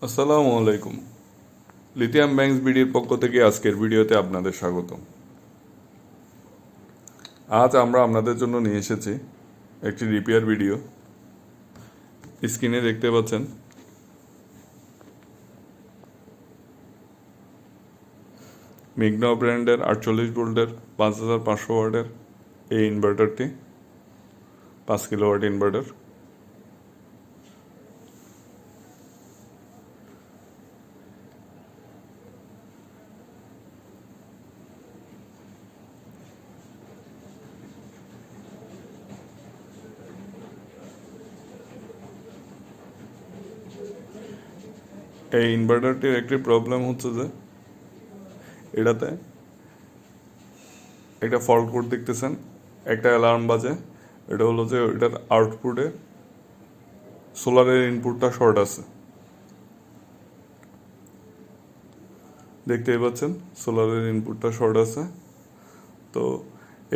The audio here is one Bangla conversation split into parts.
আসসালামু আলাইকুম। লিথিয়াম ব্যাংকস বিডির পক্ষ থেকে আজকের ভিডিওতে আপনাদের স্বাগত। আজ আমরা আপনাদের জন্য নিয়ে এসেছি একটি রিপেয়ার ভিডিও। স্ক্রিনে দেখতে পাচ্ছেন মিগনা ব্র্যান্ডের 48 ভোল্টের 5500 ওয়াটের এই ইনভার্টারটি 5 কিলোওয়াট ইনভার্টার। এই ইনভার্টারটির একটি প্রবলেম হচ্ছে যে এটাতে একটা ফল্ট কোড দেখতেছেন, একটা অ্যালার্ম বাজে। এটা হলো যে এটার আউটপুটে সোলারের ইনপুটটা শর্ট আছে। দেখতেই পাচ্ছেন সোলারের ইনপুটটা শর্ট আছে। তো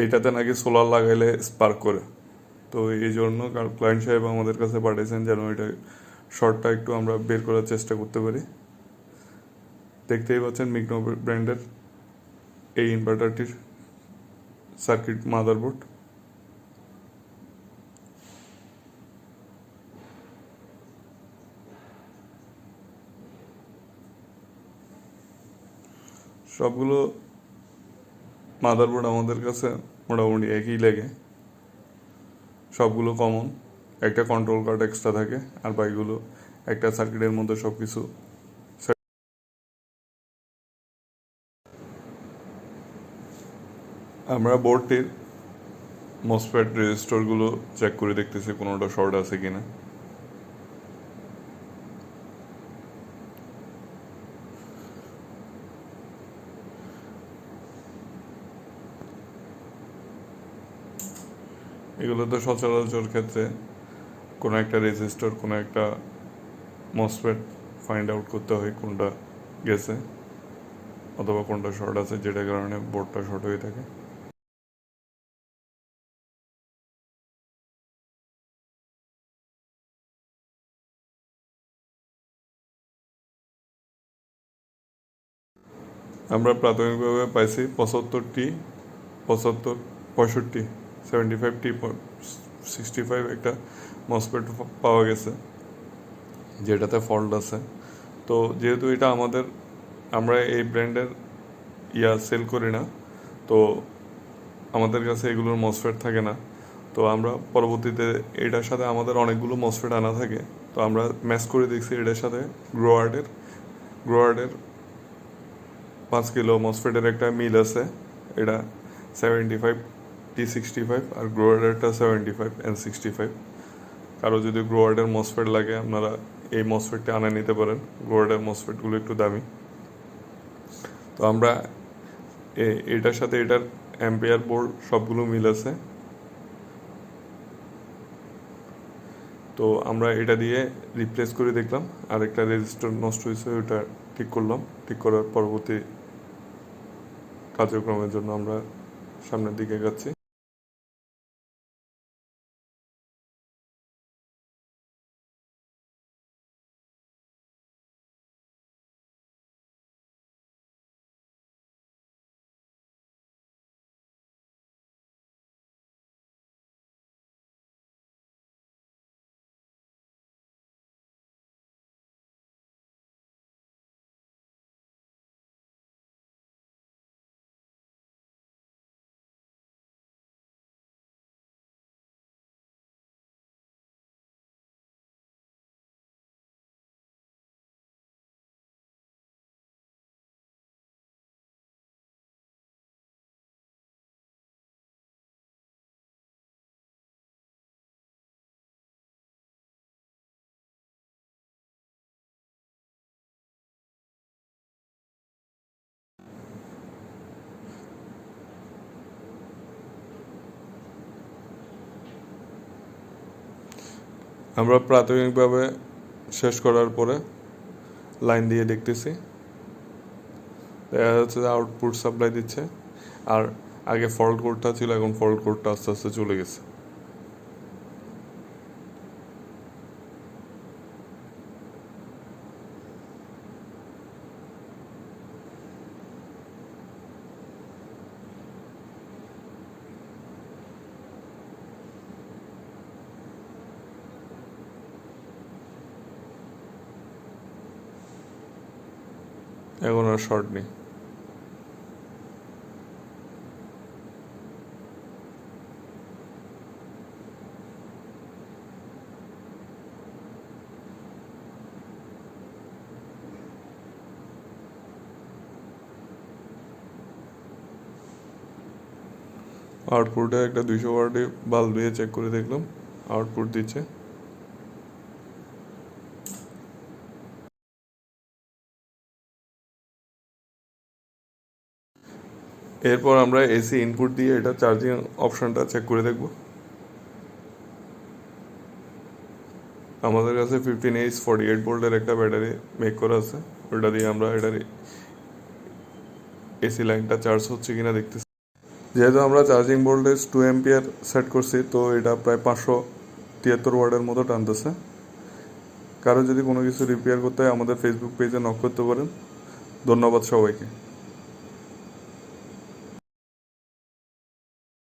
এইটাতে নাকি সোলার লাগাইলে স্পার্ক করে। তো এই জন্য ক্লায়েন্ট সাহেব আমাদের কাছে পাঠিয়েছেন যেন এটা শর্টটা একটু আমরা বের করার চেষ্টা করতে পারি। দেখতেই পাচ্ছেন মিগনো ব্র্যান্ডের এই ইনভার্টারটির সার্কিট মাদারবোর্ড। সবগুলো মাদারবোর্ড আমাদের কাছে মোটামুটি একই লাগে, সবগুলো কমন। একটা কন্ট্রোল কার্ড এক্সট্রা থাকে, আর বাকিগুলো একটা সার্কিটের মধ্যে সব কিছু। আমরা বোর্ডটির মসফেট রেজিস্টরগুলো চেক করে দেখতেছি কোনোটা শর্ট আছে কিনা। এগুলো তো সচরাচর ক্ষেত্রে কোনো একটা রেজিস্টর, কোনো একটা মসফেট ফাইন্ড আউট করতে হয় কোনটা গেছে অথবা কোনটা শর্ট আছে, যেটার কারণে বোর্ডটা শর্ট হয়ে থাকে। আমরা প্রাথমিকভাবে পাইছি 65 75টি 65 একটা মসফেট পাওয়া গেছে যেটাতে ফল্ট আছে। তো যেহেতু এটা আমরা এই ব্র্যান্ডের সেল করি না, তো আমাদের কাছে এগুলোর মসফেট থাকে না। তো আমরা পরবর্তীতে এটার সাথে আমাদের অনেকগুলো মসফেট আনা থাকে, তো আমরা ম্যাচ করে দেখছি এটার সাথে গ্রোয়ার্ডের 5 কিলো মসফেটের একটা মিল আছে। এটা 75T65 আর গ্রোয়ার্ডেরটা 75N65। কারো যদি গ্রোয়ার্ডের মসফেট লাগে আপনারা এই মসফেটটা আনা নিতে পারেন। গ্রোয়ার্ডের মসফেটগুলো একটু দামি। তো আমরা এটার সাথে এটার অ্যাম্পিয়ার বোর্ড সবগুলো মিল আছে। তো আমরা এটা দিয়ে রিপ্লেস করে দেখলাম, আর একটা রেজিস্টার নষ্ট হয়েছে, ওটা ঠিক করলাম। ঠিক করার পরবর্তী কার্যক্রমের জন্য আমরা সামনের দিকে এগাচ্ছি। আমরা প্রাথমিকভাবে শেষ করার পরে লাইন দিয়ে দেখতেছি, দেখা যাচ্ছে যে আউটপুট সাপ্লাই দিচ্ছে। আর আগে ফল্ট কোডটা ছিল, এখন ফল্ট কোডটা আস্তে আস্তে চলে গেছে। এখন আর শর্ট নেই। আউটপুটে একটা 200 ওয়াটে বাল্ব দিয়ে চেক করে দেখলাম, আউটপুট দিচ্ছে। এরপর আমরা এসি ইনপুট দিয়ে এটা চার্জিং অপশনটা চেক করে দেখব। আমাদের কাছে 15H 48 ভোল্টের একটা ব্যাটারি মেক করা আছে, ওটা দিয়ে আমরা এটার এসি লাইনটা চার্জ হচ্ছে কিনা দেখতেছি। যেহেতু আমরা চার্জিং ভোল্টেজ 2 এম্পিয়ার সেট করছি, তো এটা প্রায় 573 ওয়াটের মতো টানতেছে। কারো যদি কোনো কিছু রিপেয়ার করতে হয় আমাদের ফেসবুক পেজে নক করতে পারেন। ধন্যবাদ সবাইকে।